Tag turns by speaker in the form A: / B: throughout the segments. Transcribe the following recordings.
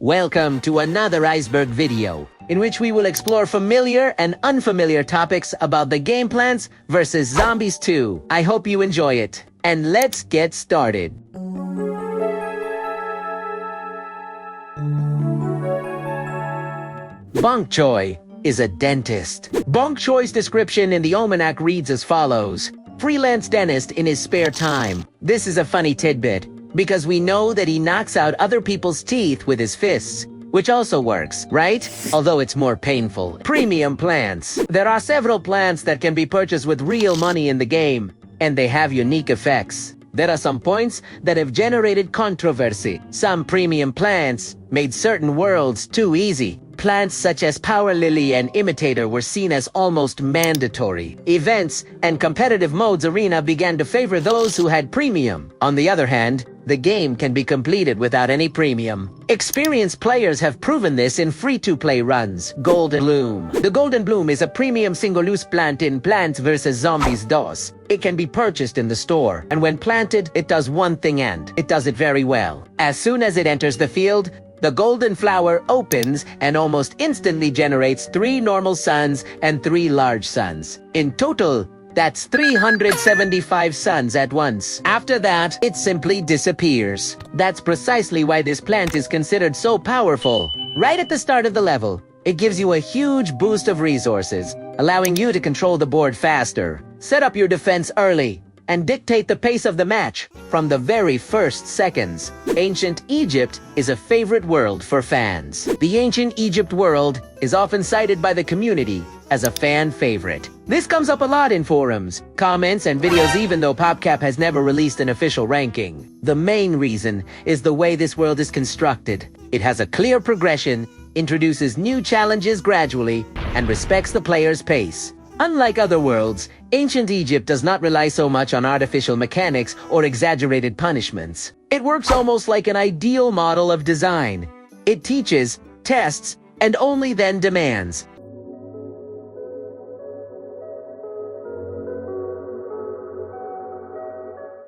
A: Welcome to another Iceberg video, in which we will explore familiar and unfamiliar topics about the game Plants vs. Zombies 2. I hope you enjoy it. And let's get started. Bong Choi is a dentist. Bong Choi's description in the almanac reads as follows: freelance dentist in his spare time. This is a funny tidbit, because we know that he knocks out other people's teeth with his fists, which also works, right? Although it's more painful. Premium plants. There are several plants that can be purchased with real money in the game, and they have unique effects. There are some points that have generated controversy. Some premium plants made certain worlds too easy. Plants such as Power Lily and Imitator were seen as almost mandatory. Events and competitive modes arena began to favor those who had premium. On the other hand, the game can be completed without any premium. Experienced players have proven this in free-to-play runs. Golden Bloom. The Golden Bloom is a premium single-use plant in Plants vs. Zombies DOS. It can be purchased in the store, and when planted, it does one thing, and it does it very well. As soon as it enters the field, the golden flower opens and almost instantly generates 3 normal suns and 3 large suns. In total, that's 375 suns at once. After that, it simply disappears. That's precisely why this plant is considered so powerful. Right at the start of the level, it gives you a huge boost of resources, allowing you to control the board faster, set up your defense early, and dictate the pace of the match from the very first seconds. Ancient Egypt is a favorite world for fans. The Ancient Egypt world is often cited by the community as a fan favorite. This comes up a lot in forums, comments, and videos, even though PopCap has never released an official ranking. The main reason is the way this world is constructed. It has a clear progression, introduces new challenges gradually, and respects the player's pace. Unlike other worlds, Ancient Egypt does not rely so much on artificial mechanics or exaggerated punishments. It works almost like an ideal model of design. It teaches, tests, and only then demands.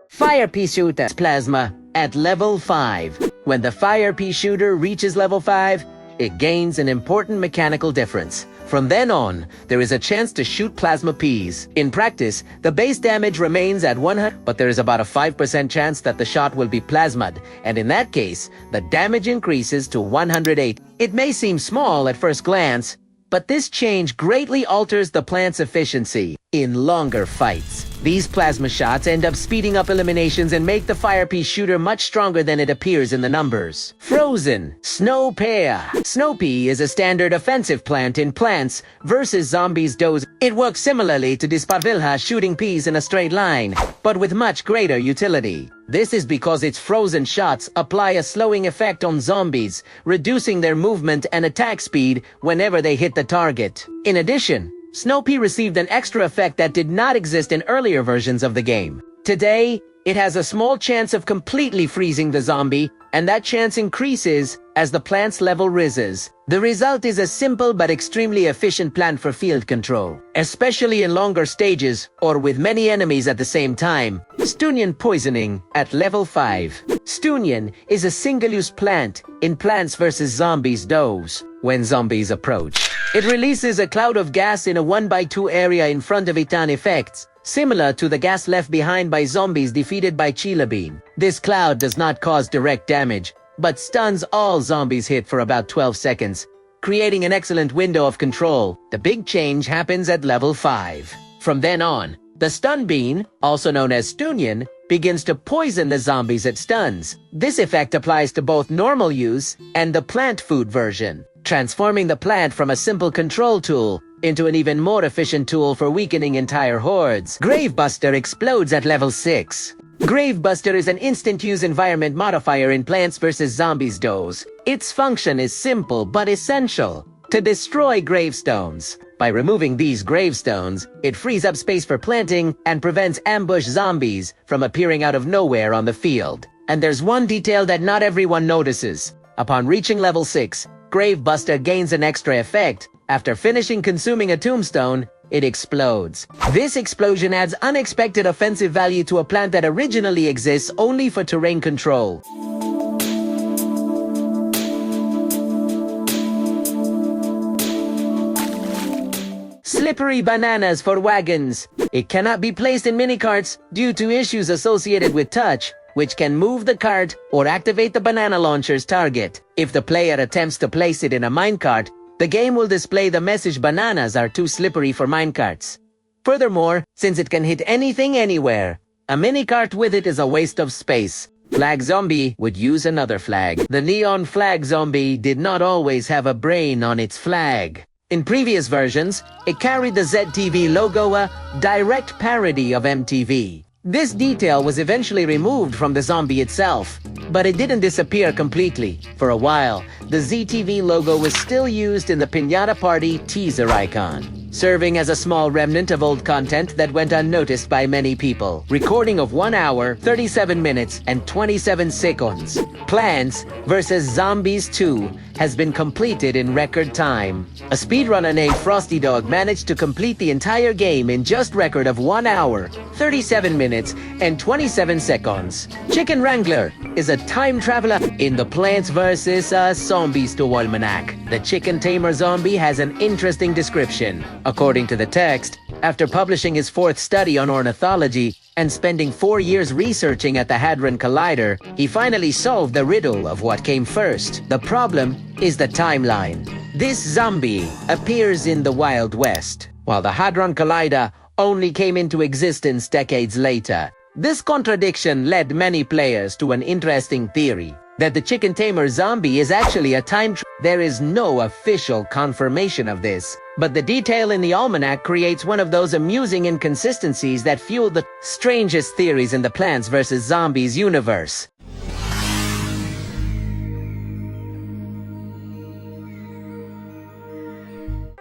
A: Fire Pea Shooter Plasma at level 5. When the Fire Pea Shooter reaches level 5, it gains an important mechanical difference. From then on, there is a chance to shoot plasma peas. In practice, the base damage remains at 100, but there is about a 5% chance that the shot will be plasmad, and in that case, the damage increases to 108. It may seem small at first glance, but this change greatly alters the plant's efficiency in longer fights. These plasma shots end up speeding up eliminations and make the Fire Pea Shooter much stronger than it appears in the numbers. Frozen Snow Pear. Snow Pea is a standard offensive plant in Plants vs. Zombies DOS. It works similarly to Disparvilha shooting peas in a straight line, but with much greater utility. This is because its frozen shots apply a slowing effect on zombies, reducing their movement and attack speed whenever they hit the target. In addition, Snow Pea received an extra effect that did not exist in earlier versions of the game. Today, it has a small chance of completely freezing the zombie, and that chance increases as the plant's level rises. The result is a simple but extremely efficient plant for field control, especially in longer stages or with many enemies at the same time. Stunion Poisoning at level 5. Stunion is a single-use plant in Plants vs. Zombies DOS. When zombies approach, it releases a cloud of gas in a 1x2 area in front of it on effects, similar to the gas left behind by zombies defeated by Chila Bean. This cloud does not cause direct damage, but stuns all zombies hit for about 12 seconds, creating an excellent window of control. The big change happens at level 5. From then on, the Stun Bean, also known as Stunion, begins to poison the zombies it stuns. This effect applies to both normal use and the plant food version, transforming the plant from a simple control tool into an even more efficient tool for weakening entire hordes. Gravebuster explodes at level 6. Gravebuster is an instant-use environment modifier in Plants vs. Zombies DOS. Its function is simple but essential: to destroy gravestones. By removing these gravestones, it frees up space for planting and prevents ambush zombies from appearing out of nowhere on the field. And there's one detail that not everyone notices. Upon reaching level 6, Gravebuster gains an extra effect. After finishing consuming a tombstone, it explodes. This explosion adds unexpected offensive value to a plant that originally exists only for terrain control. slippery bananas for wagons. It cannot be placed in minicarts due to issues associated with touch, which can move the cart or activate the banana launcher's target. If the player attempts to place it in a minecart, the game will display the message bananas are too slippery for minecarts. Furthermore, since it can hit anything anywhere, a minicart with it is a waste of space. Flag Zombie would use another flag. The neon flag zombie did not always have a brain on its flag. In previous versions, it carried the ZTV logo, a direct parody of MTV. This detail was eventually removed from the zombie itself, but it didn't disappear completely. For a while, the ZTV logo was still used in the Piñata Party teaser icon, serving as a small remnant of old content that went unnoticed by many people. Recording of 1 hour, 37 minutes, and 27 seconds. Plants vs. Zombies 2 has been completed in record time. A speedrunner named Frosty Dog managed to complete the entire game in just record of 1 hour, 37 minutes, and 27 seconds. Chicken Wrangler is a time traveler in the Plants vs. Zombies 2 almanac. The chicken tamer zombie has an interesting description. According to the text, after publishing his 4th study on ornithology and spending 4 years researching at the Hadron Collider, he finally solved the riddle of what came first. The problem is the timeline. This zombie appears in the Wild West, while the Hadron Collider only came into existence decades later. This contradiction led many players to an interesting theory, that the chicken tamer zombie is actually a time traveler. There is no official confirmation of this, but the detail in the almanac creates one of those amusing inconsistencies that fuel the strangest theories in the Plants vs. Zombies universe.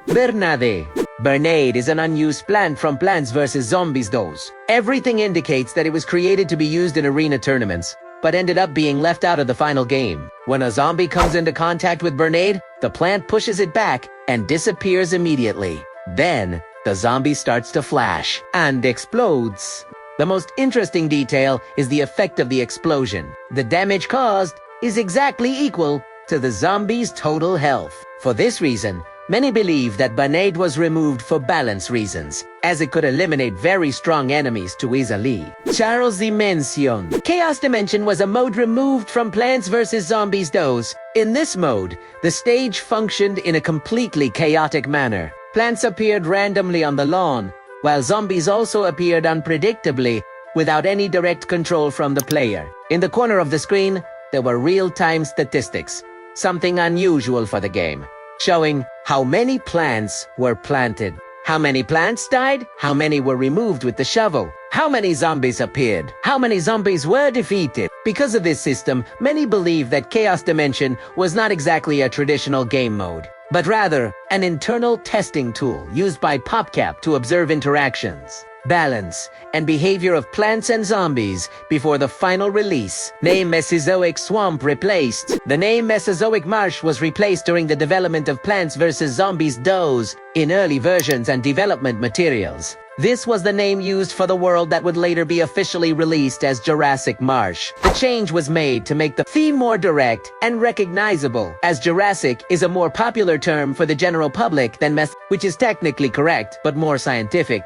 A: Bernade. Bernade is an unused plant from Plants vs. Zombies 2. Everything indicates that it was created to be used in arena tournaments, but ended up being left out of the final game. When a zombie comes into contact with Bernade, the plant pushes it back and disappears immediately. Then, the zombie starts to flash and explodes. The most interesting detail is the effect of the explosion. The damage caused is exactly equal to the zombie's total health. For this reason, many believe that Bernade was removed for balance reasons, as it could eliminate very strong enemies too easily. Charles Dimension. Chaos Dimension was a mode removed from Plants vs. Zombies 2. In this mode, the stage functioned in a completely chaotic manner. Plants appeared randomly on the lawn, while zombies also appeared unpredictably, without any direct control from the player. In the corner of the screen, there were real-time statistics, something unusual for the game, showing how many plants were planted, how many plants died, how many were removed with the shovel, how many zombies appeared, how many zombies were defeated. Because of this system, many believe that Chaos Dimension was not exactly a traditional game mode, but rather an internal testing tool used by PopCap to observe interactions, balance, and behavior of plants and zombies before the final release. Name Mesozoic Swamp replaced. The name Mesozoic Marsh was replaced during the development of Plants vs. Zombies 2 in early versions and development materials. This was the name used for the world that would later be officially released as Jurassic Marsh. The change was made to make the theme more direct and recognizable, as Jurassic is a more popular term for the general public than which is technically correct, but more scientific.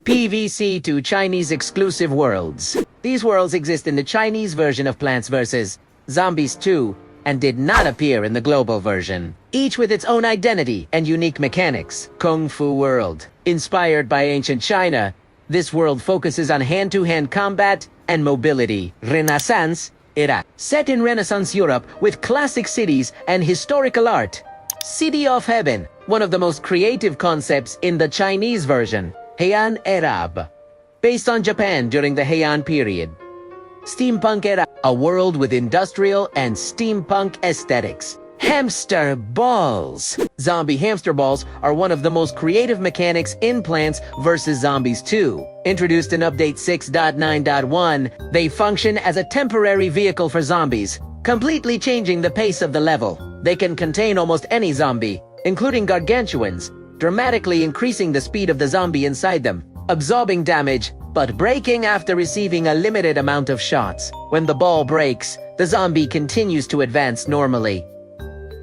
A: PVC to Chinese exclusive worlds. These worlds exist in the Chinese version of Plants vs. Zombies 2 and did not appear in the global version, each with its own identity and unique mechanics. Kung Fu World. Inspired by ancient China, this world focuses on hand-to-hand combat and mobility. Renaissance era. Set in Renaissance Europe with classic cities and historical art. City of Heaven, one of the most creative concepts in the Chinese version. Heian Arab, based on Japan during the Heian period. Steampunk era, a world with industrial and steampunk aesthetics. Hamster balls. Zombie hamster balls are one of the most creative mechanics in Plants vs. Zombies 2. Introduced in Update 6.9.1, they function as a temporary vehicle for zombies, completely changing the pace of the level. They can contain almost any zombie, including gargantuans, dramatically increasing the speed of the zombie inside them, absorbing damage, but breaking after receiving a limited amount of shots. When the ball breaks, the zombie continues to advance normally.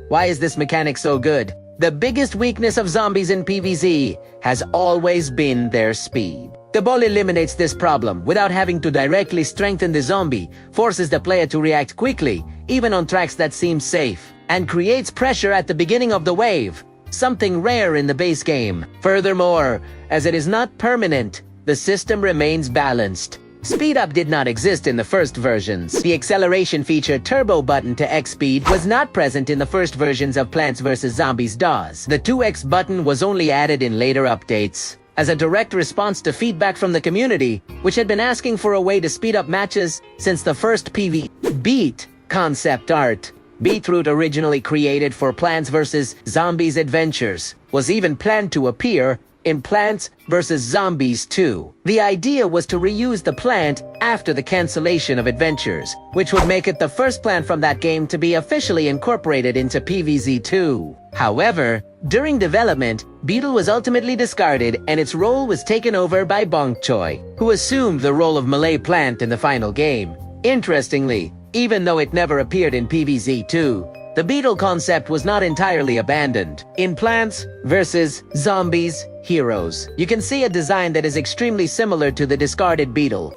A: Why is this mechanic so good? The biggest weakness of zombies in PvZ has always been their speed. The ball eliminates this problem without having to directly strengthen the zombie, forces the player to react quickly, even on tracks that seem safe, and creates pressure at the beginning of the wave, something rare in the base game. Furthermore, as it is not permanent, the system remains balanced. Speed up did not exist in the first versions. The acceleration feature turbo button to X speed was not present in the first versions of Plants vs. Zombies DOS. The 2X button was only added in later updates, as a direct response to feedback from the community, which had been asking for a way to speed up matches since the first PV Beat concept art. Beetroot, originally created for Plants vs. Zombies Adventures, was even planned to appear in Plants vs. Zombies 2. The idea was to reuse the plant after the cancellation of Adventures, which would make it the first plant from that game to be officially incorporated into PvZ 2. However, during development, Beetle was ultimately discarded and its role was taken over by Bonk Choi, who assumed the role of Malay Plant in the final game. Interestingly, even though it never appeared in PvZ 2, the beetle concept was not entirely abandoned. In Plants vs. Zombies Heroes, you can see a design that is extremely similar to the discarded beetle.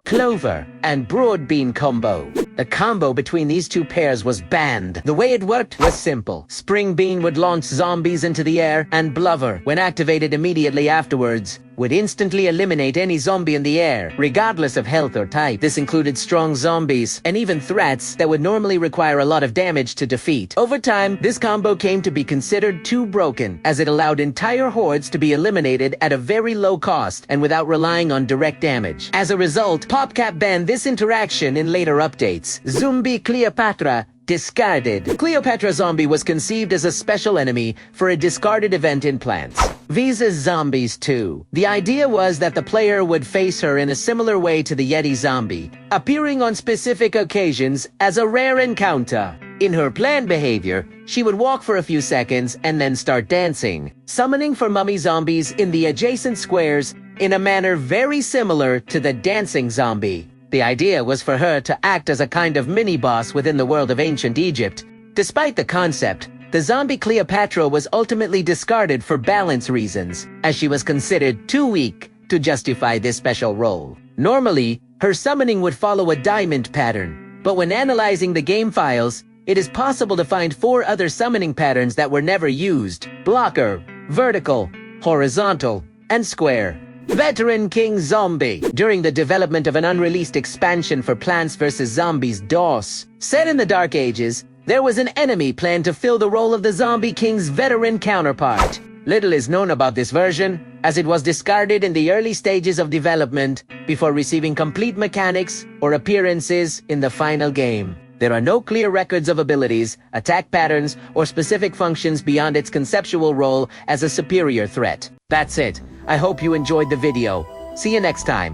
A: Clover and Broadbean combo. The combo between these two pairs was banned. The way it worked was simple. Spring Bean would launch zombies into the air, and Blubber, when activated immediately afterwards, would instantly eliminate any zombie in the air, regardless of health or type. This included strong zombies, and even threats that would normally require a lot of damage to defeat. Over time, this combo came to be considered too broken, as it allowed entire hordes to be eliminated at a very low cost and without relying on direct damage. As a result, PopCap banned this interaction in later updates. Zombie Cleopatra discarded. Cleopatra Zombie was conceived as a special enemy for a discarded event in Plants vs. Zombies 2. The idea was that the player would face her in a similar way to the Yeti Zombie, appearing on specific occasions as a rare encounter. In her planned behavior, she would walk for a few seconds and then start dancing, summoning for mummy zombies in the adjacent squares in a manner very similar to the dancing zombie. The idea was for her to act as a kind of mini-boss within the world of ancient Egypt. Despite the concept, the zombie Cleopatra was ultimately discarded for balance reasons, as she was considered too weak to justify this special role. Normally, her summoning would follow a diamond pattern, but when analyzing the game files, it is possible to find 4 other summoning patterns that were never used: blocker, vertical, horizontal, and square. Veteran King Zombie. During the development of an unreleased expansion for Plants vs. Zombies DOS, set in the Dark Ages, there was an enemy planned to fill the role of the Zombie King's veteran counterpart. Little is known about this version, as it was discarded in the early stages of development before receiving complete mechanics or appearances in the final game. There are no clear records of abilities, attack patterns, or specific functions beyond its conceptual role as a superior threat. That's it. I hope you enjoyed the video. See you next time.